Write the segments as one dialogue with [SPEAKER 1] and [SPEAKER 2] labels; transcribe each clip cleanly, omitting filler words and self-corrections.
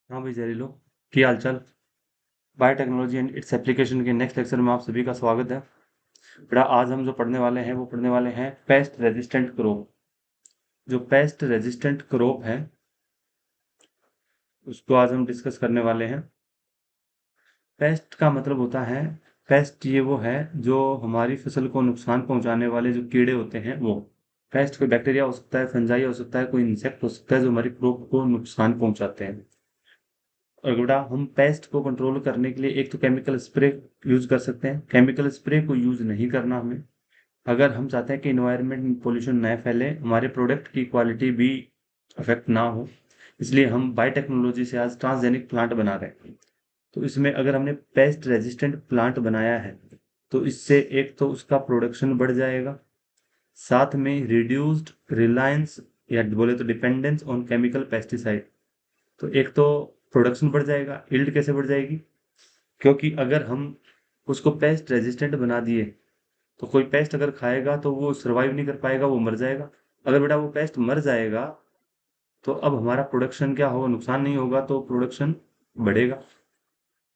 [SPEAKER 1] हाँ भाई जहरीलो, क्या हाल चाल। बायोटेक्नोलॉजी एंड इट्स एप्लीकेशन के नेक्स्ट लेक्चर में आप सभी का स्वागत है। बेटा आज हम जो पढ़ने वाले हैं वो पढ़ने वाले हैं पेस्ट रेजिस्टेंट क्रॉप। जो पेस्ट रेजिस्टेंट क्रॉप है उसको आज हम डिस्कस करने वाले हैं। पेस्ट का मतलब होता है, पेस्ट ये वो है जो हमारी फसल को नुकसान पहुंचाने वाले जो कीड़े होते हैं वो। पेस्ट कोई बैक्टीरिया हो सकता है, फंजाई हो सकता है, कोई इंसेक्ट हो सकता है जो हमारी क्रॉप को नुकसान पहुंचाते हैं। और बेटा हम पेस्ट को कंट्रोल करने के लिए एक तो केमिकल स्प्रे यूज कर सकते हैं। केमिकल स्प्रे को यूज नहीं करना हमें। अगर हम चाहते हैं कि इन्वायरमेंट में पोल्यूशन न फैले, हमारे प्रोडक्ट की क्वालिटी भी अफेक्ट ना हो, इसलिए हम बायोटेक्नोलॉजी से आज ट्रांसजेनिक प्लांट बना रहे हैं। तो इसमें अगर हमने पेस्ट रेजिस्टेंट प्लांट बनाया है तो इससे एक तो उसका प्रोडक्शन बढ़ जाएगा, साथ में रिड्यूस्ड रिलायंस या बोले तो डिपेंडेंस ऑन केमिकल पेस्टिसाइड। तो एक तो प्रोडक्शन बढ़ जाएगा। यील्ड कैसे बढ़ जाएगी? क्योंकि अगर हम उसको पेस्ट रेजिस्टेंट बना दिए तो कोई पेस्ट अगर खाएगा तो वो सर्वाइव नहीं कर पाएगा, वो मर जाएगा। अगर बेटा वो पेस्ट मर जाएगा तो अब हमारा प्रोडक्शन क्या होगा? नुकसान नहीं होगा, तो प्रोडक्शन बढ़ेगा।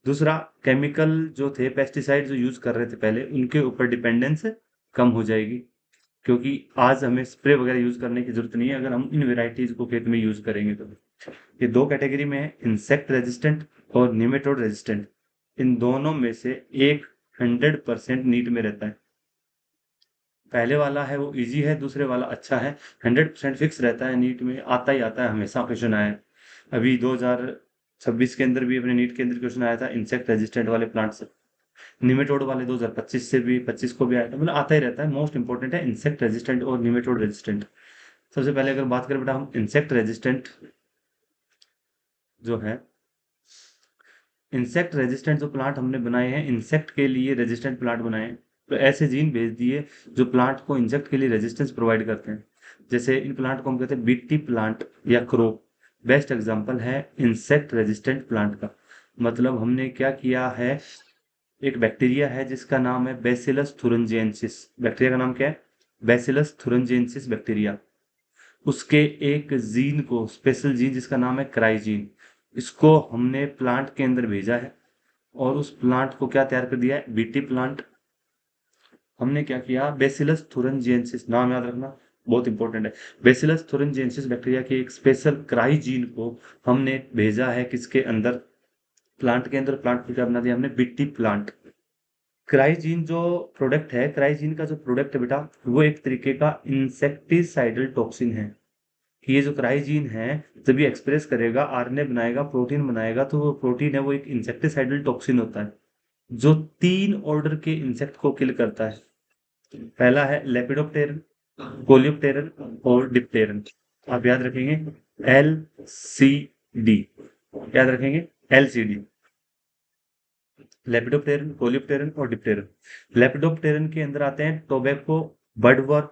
[SPEAKER 1] दूसरा, केमिकल जो थे पेस्टिसाइड जो यूज कर रहे थे पहले, उनके ऊपर डिपेंडेंस कम हो जाएगी, क्योंकि आज हमें स्प्रे वगैरह यूज करने की जरूरत नहीं है अगर हम इन वेराइटीज को खेत में यूज करेंगे तो। ये दो कैटेगरी में है, इंसेक्ट रेजिस्टेंट और निमेटोड रेजिस्टेंट। इन दोनों में से एक 100% नीट में रहता है। पहले वाला है वो इजी है, दूसरे वाला अच्छा है। 100% फिक्स रहता है, नीट में आता ही आता है, हमेशा क्वेश्चन आया है। अभी 2026 के अंदर भी अपने नीट के अंदर क्वेश्चन आया था इंसेक्ट रेजिस्टेंट वाले प्लांट से। निमेटोड वाले 2025 से भी 25 को भी आया था, मतलब आता ही रहता है। मोस्ट इंपॉर्टेंट है इंसेक्ट रेजिस्टेंट और निमेटोड रेजिस्टेंट। सबसे पहले अगर बात करें बेटा हम इंसेक्ट रेजिस्टेंट जो है, इंसेक्ट रेजिस्टेंट जो प्लांट हमने बनाए हैं, इंसेक्ट के लिए रेजिस्टेंट प्लांट बनाए हैं, तो ऐसे जीन भेज दिए जो प्लांट को इंसेक्ट के लिए रेजिस्टेंस प्रोवाइड करते हैं। जैसे इन प्लांट को हम कहते हैं बीटी प्लांट या क्रोप। बेस्ट एग्जांपल है इंसेक्ट रेजिस्टेंट प्लांट का। मतलब हमने क्या किया है, एक बैक्टीरिया है जिसका नाम है बैसिलस थुरिंजिएंसिस। बैक्टीरिया का नाम क्या है? Bacillus thuringiensis bacteria. उसके एक जीन को, स्पेशल जीन जिसका नाम है क्राइजीन, इसको हमने प्लांट के अंदर भेजा है और उस प्लांट को क्या तैयार कर दिया है? BT plant. हमने क्या किया, बेसिलस थुरिंजिएंसिस, नाम याद रखना बहुत इंपॉर्टेंट है। बेसिलस थुरिंजिएंसिस बैक्टीरिया के एक स्पेशल क्राइजीन को हमने भेजा है किसके अंदर? प्लांट के अंदर। प्लांट को क्या बना दिया हमने? BT plant. क्राइजीन जो प्रोडक्ट है, क्राइजीन का जो प्रोडक्ट है बेटा, वो एक तरीके का इंसेक्टिसाइडल टॉक्सिन है। कि ये जो क्राइजीन है, जब ये एक्सप्रेस करेगा, आरएनए बनाएगा, प्रोटीन बनाएगा, तो वो प्रोटीन है वो एक इंसेक्टिसाइडल टॉक्सिन होता है जो 3 ऑर्डर के इंसेक्ट को किल करता है। पहला है लेपिडोप्टेरन, कोलियोप्टेरन और डिप्टेरन। आप याद रखेंगे LCD, याद रखेंगे LCD। लेपिडोप्टेरन, कोलियोप्टेरन और डिप्टेरन। लेपिडोप्टेरन के अंदर आते हैं टोबैको बडवर्म,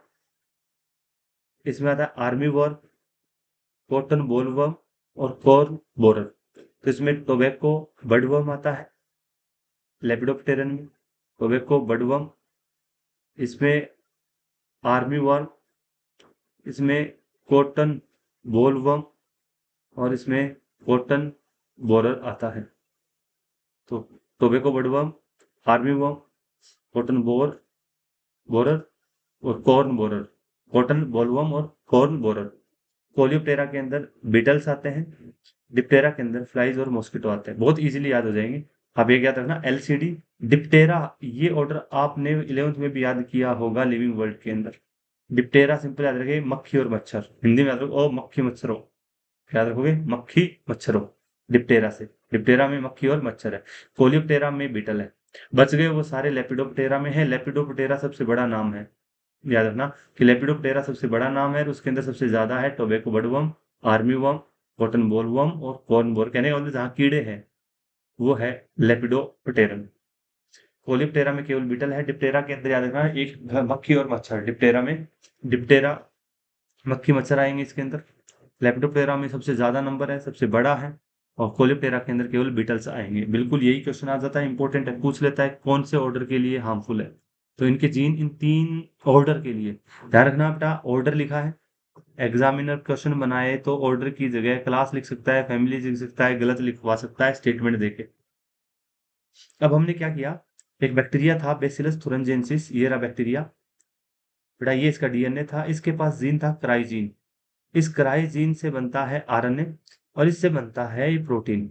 [SPEAKER 1] इसमें आता है आर्मी वर्म, कॉटन बोलवर्म और कॉर्न बोरर। तो इसमें टोबैको बडवर्म आता है लेपिडोप्टेरन में, टोबैको बडवर्म, इसमें आर्मी वर्म, इसमें कॉटन बोलवर्म और इसमें कॉटन बोरर आता है। तो tobacco budworm, army worm, cotton borer और कॉर्न बोरर। कॉटन बोलवर्म और कॉर्न बोरर। कोलियोप्टेरा के अंदर बीटल्स आते हैं, डिप्टेरा के अंदर फ्लाइज और मॉस्किटो आते हैं। बहुत इजीली याद हो जाएंगे। आप ये याद रखना LCD डिप्टेरा। ये ऑर्डर आपने 11th में भी याद किया होगा लिविंग वर्ल्ड के अंदर। डिप्टेरा सिंपल याद रखिए, मक्खी और मच्छर। हिंदी में याद रखो, ओ मक्खी मच्छर हो, याद रखोगे मक्खी मच्छर हो। डिप्टेरा से, डिप्टेरा में मक्खी और मच्छर है, कोलियोप्टेरा में बीटल है। बच गए वो सारे लेपिडोप्टेरा में है। लेपिडोप्टेरा सबसे बड़ा नाम है, याद रखना कि लेपिडोप्टेरा सबसे बड़ा नाम है और उसके अंदर सबसे ज्यादा है tobacco budworm, army worm, cotton bollworm और कॉर्न बोर। कहने का मतलब जहाँ कीड़े हैं वो है लेपिडोप्टेरन। कोलिप्टेरा में केवल बीटल है। डिप्टेरा के अंदर याद रखना एक मक्खी और मच्छर। डिप्टेरा में डिप्टेरा मक्खी मच्छर आएंगे इसके अंदर। लेपिडोप्टेरा में सबसे ज्यादा नंबर है, सबसे बड़ा है। और कोलिप्टेरा के अंदर केवल बीटल्स आएंगे। बिल्कुल यही क्वेश्चन आ जाता है, इंपॉर्टेंट है, पूछ लेता है कौन से ऑर्डर के लिए हार्मफुल है। तो इनके जीन इन 3 ऑर्डर के लिए ध्यान रखना बेटा। ऑर्डर लिखा है एग्जामिनर क्वेश्चन बनाए तो ऑर्डर की जगह क्लास लिख सकता है, फैमिली लिख सकता है, गलत लिखवा सकता है स्टेटमेंट देके। अब हमने क्या किया, एक बैक्टीरिया था बेसिलस थुरनजेंसिस, ये रहा बैक्टीरिया बेटा, ये इसका डीएनए था, इसके पास जीन था क्राइजीन। इस क्राइजीन से बनता है आरएनए और इससे बनता है ये प्रोटीन।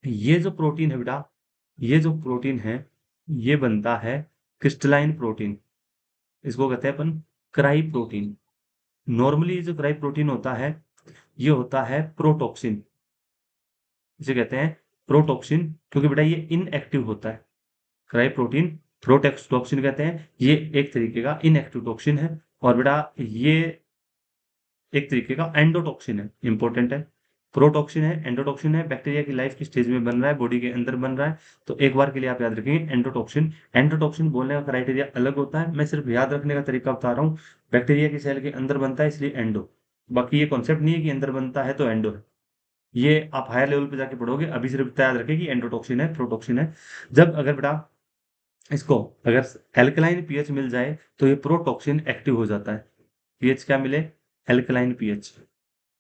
[SPEAKER 1] ये जो प्रोटीन है बेटा, ये जो प्रोटीन है ये बनता है क्रिस्टलाइन प्रोटीन, इसको कहते हैं अपन क्राई प्रोटीन। नॉर्मली जो क्राई प्रोटीन होता है ये होता है प्रोटॉक्सिन, इसे कहते हैं प्रोटॉक्सिन, क्योंकि बेटा ये इनएक्टिव होता है। क्राई प्रोटीन प्रोटॉक्सिन कहते हैं, ये एक तरीके का इनएक्टिव टॉक्सिन है। और बेटा ये एक तरीके का एंडोटॉक्सिन है, इंपॉर्टेंट है। प्रोटॉक्सिन है, एंडोटॉक्सिन है, बैक्टीरिया की लाइफ की स्टेज में बन रहा है, बॉडी के अंदर बन रहा है। तो एक बार के लिए आप याद रखेंगे एंडोटॉक्सिन। एंडोटॉक्सिन बोलने का क्राइटेरिया अलग होता है, मैं सिर्फ याद रखने का तरीका बता रहा हूँ। बैक्टीरिया की सेल के अंदर बनता है इसलिए एंडो, बाकी ये कॉन्सेप्ट नहीं है कि अंदर बनता है तो एंडो है। ये आप हायर लेवल पे जाके पढ़ोगे, अभी सिर्फ इतना याद रखें कि एंडोटॉक्सिन है, प्रोटॉक्सिन है। जब अगर बेटा इसको अगर एल्कलाइन पीएच मिल जाए तो ये प्रोटॉक्सिन एक्टिव हो जाता है। पीएच क्या मिले, एल्कलाइन पीएच।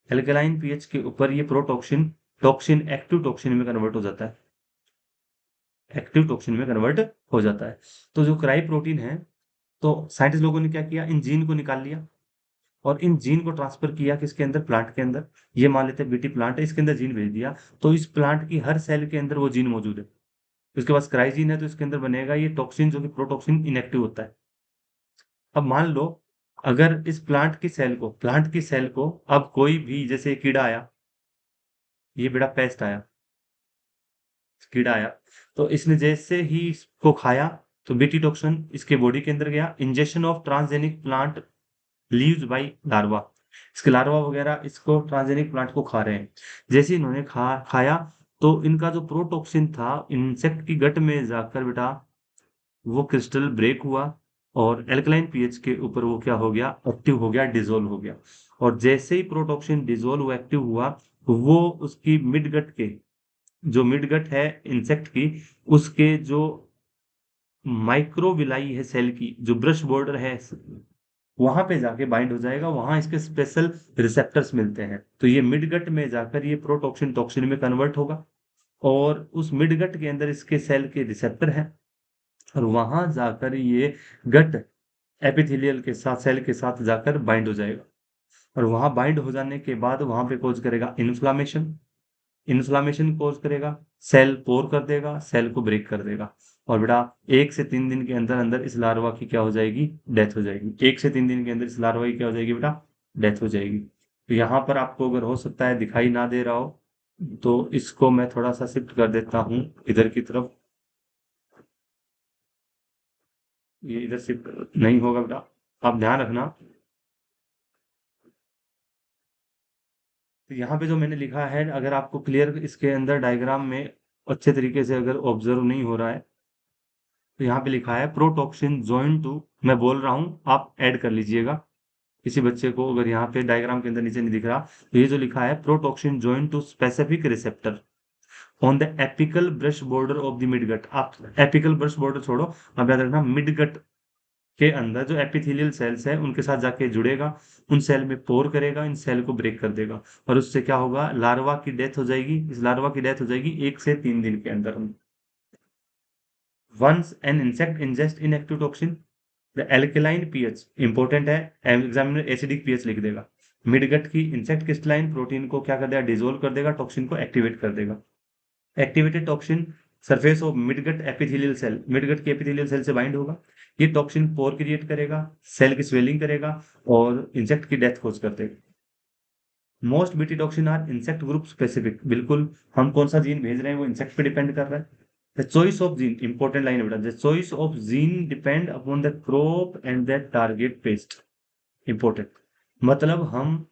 [SPEAKER 1] एल्कलाइन पीएच के ऊपर ये प्रोटॉक्सिन टॉक्सिन एक्टिव टॉक्सिन में कन्वर्ट हो जाता है, एक्टिव टॉक्सिन में कन्वर्ट हो जाता है। तो जो क्राई प्रोटीन है, तो साइंटिस्ट लोगों ने क्या किया, इन जीन को निकाल लिया और इन जीन को ट्रांसफर किया किसके अंदर, प्लांट के अंदर। ये मान लेते हैं बीटी प्लांट है, इसके अंदर जीन भेज दिया, तो इस प्लांट की हर सेल के अंदर वो जीन मौजूद है। उसके पास क्राइजीन है तो इसके अंदर बनेगा ये टॉक्सिन, जो कि प्रोटॉक्सिन इनएक्टिव होता है। अब मान लो अगर इस प्लांट की सेल को अब कोई भी जैसे कीड़ा आया, ये बेटा पेस्ट आया, कीड़ा आया, तो इसने जैसे ही इसको खाया तो बीटी टॉक्सिन इसके बॉडी के अंदर गया, injection of transgenic plant leaves by larva, इसके लार्वा वगैरह इसको ट्रांसजेनिक प्लांट को खा रहे हैं। जैसे इन्होंने खाया तो इनका जो प्रोटॉक्सिन था इंसेक्ट की गट में जाकर बेटा वो क्रिस्टल ब्रेक हुआ और एल्कलाइन पीएच के ऊपर वो क्या हो गया, एक्टिव हो गया, डिसोल्व हो गया। और जैसे ही प्रोटॉक्सिन डिसोल्व एक्टिव हुआ, वो उसकी मिडगट के, जो मिडगट है इंसेक्ट की, उसके जो माइक्रोविलाई है सेल की, जो ब्रश बॉर्डर है, वहां पे जाके बाइंड हो जाएगा, वहां इसके स्पेशल रिसेप्टर्स मिलते हैं। तो ये मिडगट में जाकर ये प्रोटॉक्सिन टॉक्सिन में कन्वर्ट होगा और उस मिडगट के अंदर इसके सेल के रिसेप्टर हैं और वहां जाकर ये गट एपिथेलियल के साथ, सेल के साथ जाकर बाइंड हो जाएगा। और वहां बाइंड हो जाने के बाद वहां पे कॉज करेगा इन्फ्लामेशन, इन्फ्लामेशन कॉज करेगा, सेल पोर कर देगा, सेल को ब्रेक कर देगा। और बेटा 1 से 3 दिन के अंदर अंदर इस लार्वा की क्या हो जाएगी, डेथ हो जाएगी। 1 से 3 दिन के अंदर इस लार्वा की क्या हो जाएगी बेटा, डेथ हो जाएगी। तो यहाँ पर आपको अगर हो सकता है दिखाई ना दे रहा हो तो इसको मैं थोड़ा सा शिफ्ट कर देता हूँ इधर की तरफ, ये इधर शिफ्ट नहीं होगा बेटा, आप ध्यान रखना। तो यहाँ पे जो मैंने लिखा है, अगर आपको क्लियर इसके अंदर डायग्राम में अच्छे तरीके से अगर ऑब्जर्व नहीं हो रहा है, तो यहाँ पे लिखा है प्रोटॉक्सिन जॉइन टू, मैं बोल रहा हूँ आप ऐड कर लीजिएगा किसी बच्चे को अगर यहाँ पे डायग्राम के अंदर नीचे नहीं दिख रहा। तो ये जो लिखा है protoxin join to specific receptor on the apical brush border of the midgut. आप एपिकल ब्रश बॉर्डर छोड़ो, आप याद रखना मिडगट के अंदर जो एपिथेलियल सेल्स है उनके साथ जाके जुड़ेगा, उन सेल में पोर करेगा, इन सेल को ब्रेक कर देगा और उससे क्या होगा, लार्वा की डेथ हो जाएगी। इस लार्वा की डेथ हो जाएगी 1 से 3 दिन के अंदर। Once an insect ingest inactive toxin, the alkaline pH important है, एग्जामिनर एसिडिक पीएच लिख देगा। मिडगट की इंसेक्ट क्रिस्टलाइन प्रोटीन को क्या कर देगा, डिसोल्व कर देगा, टॉक्सिन को एक्टिवेट कर देगा। Activated toxin surface of midgut epithelial cell, midgut के एपिथेलियल सेल से बाइंड होगा। ये टॉक्सिन पोर क्रिएट करेगा, सेल की स्वेलिंग करेगा और इंसेक्ट की डेथ कॉज कर देगा। Most BT toxin are insect group specific, बिल्कुल हम कौन सा जीन भेज रहे हैं वो इंसेक्ट पे डिपेंड कर रहा है। The choice of gene, important line है बेटा, the choice of gene depend upon the crop and the target paste. Important मतलब हम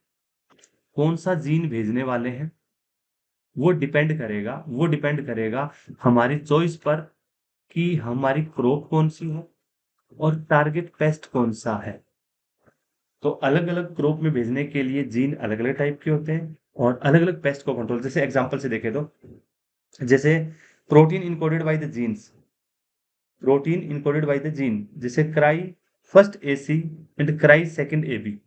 [SPEAKER 1] कौन सा जीन भेजने वाले हैं वो डिपेंड करेगा हमारी चॉइस पर कि हमारी क्रॉप कौन सी है और टारगेट पेस्ट कौन सा है। तो अलग अलग क्रॉप में भेजने के लिए जीन अलग अलग टाइप के होते हैं और अलग अलग पेस्ट को कंट्रोल, जैसे एग्जांपल से देखें तो जैसे protein encoded by the genes, protein encoded by the gene, जैसे cry first AC and cry second AB,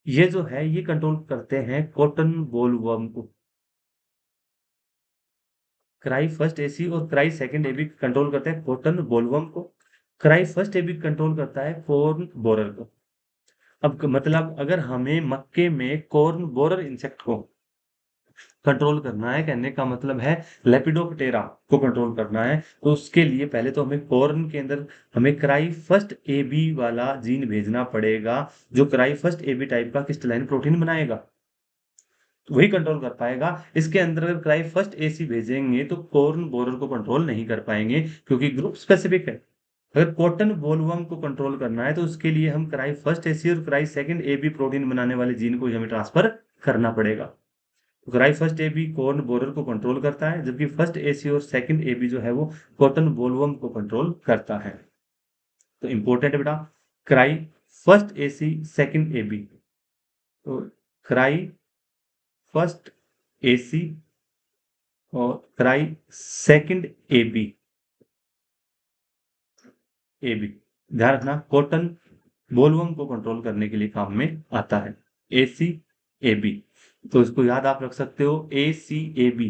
[SPEAKER 1] ये जो है ये कंट्रोल करते हैं कॉटन बोलवर्म को। क्राई फर्स्ट एसी और क्राई सेकंड एबी कंट्रोल करते हैं कॉटन बोलवर्म को। क्राई फर्स्ट एबी कंट्रोल करता है कॉर्न बोरर को। अब मतलब अगर हमें मक्के में कॉर्न बोरर इंसेक्ट को कंट्रोल करना है, कहने का मतलब है लेपिडोप्टेरा को कंट्रोल करना है, तो उसके लिए पहले तो हमें कॉर्न के अंदर हमें क्राई फर्स्ट एबी वाला जीन भेजना पड़ेगा, जो क्राई फर्स्ट एबी टाइप का क्रिस्टलाइन प्रोटीन बनाएगा, तो वही कंट्रोल कर पाएगा। इसके अंदर अगर क्राई फर्स्ट एसी भेजेंगे तो कॉर्न बोरर को कंट्रोल नहीं कर पाएंगे, क्योंकि ग्रुप स्पेसिफिक है। अगर कॉटन बोलवर्म को कंट्रोल करना है तो उसके लिए हम क्राई फर्स्ट एसी और क्राई सेकंड एबी प्रोटीन बनाने वाले जीन को हमें ट्रांसफर करना पड़ेगा। तो cry first AB corn borer को कंट्रोल करता है, जबकि फर्स्ट एसी और सेकंड एबी जो है वो कॉटन बोलवर्म को कंट्रोल करता है। तो इंपॉर्टेंट है बेटा, cry first AC second AB. तो क्राई फर्स्ट एसी और क्राई सेकंड एबी। एबी ध्यान रखना, कॉटन बोलवर्म को कंट्रोल करने के लिए काम में आता है। एसी एबी, तो इसको याद आप रख सकते हो ए सी ए बी।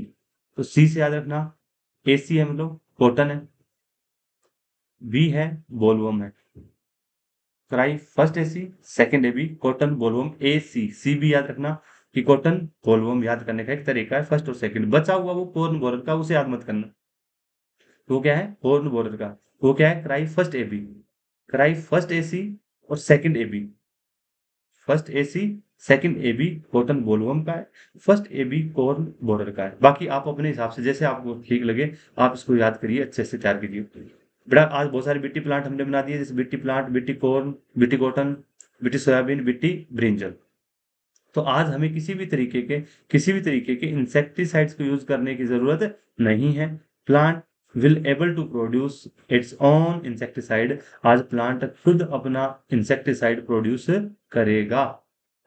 [SPEAKER 1] तो सी से याद रखना, ए सी है मतलब कॉटन है, बी है बोलवर्म है। Cry first AC second AB cotton bollworm A C. C भी याद रखना कि कॉटन बोलवर्म याद करने का एक तरीका है, फर्स्ट और सेकंड। बचा हुआ वो कॉर्न बोरर का, उसे याद मत करना। तो वो क्या है कॉर्न बोरर का, वो क्या है cry first AB. Cry first AC और second AB. First AC second AB cotton bollworm का है, फर्स्ट एबी कॉर्न बोरर का है। बाकी आप अपने हिसाब से जैसे आपको ठीक लगे आप इसको याद करिए, अच्छे से तैयार कीजिए। बेटा आज बहुत सारे बीटी प्लांट हमने बना दिए, जैसे BT plant, BT corn, BT cotton, BT soybean, BT brinjal. तो आज हमें किसी भी तरीके के इंसेक्टिसाइड्स को यूज करने की जरूरत नहीं है। Plant will able to produce its own insecticide. आज प्लांट खुद अपना इंसेक्टिसाइड प्रोड्यूस करेगा,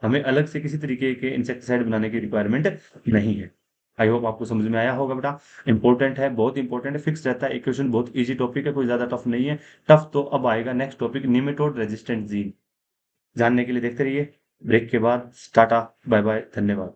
[SPEAKER 1] हमें अलग से किसी तरीके के इंसेक्टिसाइड बनाने की रिक्वायरमेंट नहीं है। आई होप आपको समझ में आया होगा बेटा। इंपॉर्टेंट है, बहुत इंपॉर्टेंट है, फिक्स रहता है इक्वेशन, बहुत इजी टॉपिक है, कोई ज्यादा टफ नहीं है। टफ तो अब आएगा next topic, nematode resistant gene. जानने के लिए देखते रहिए। ब्रेक के बाद टाटा बाय बाय, धन्यवाद।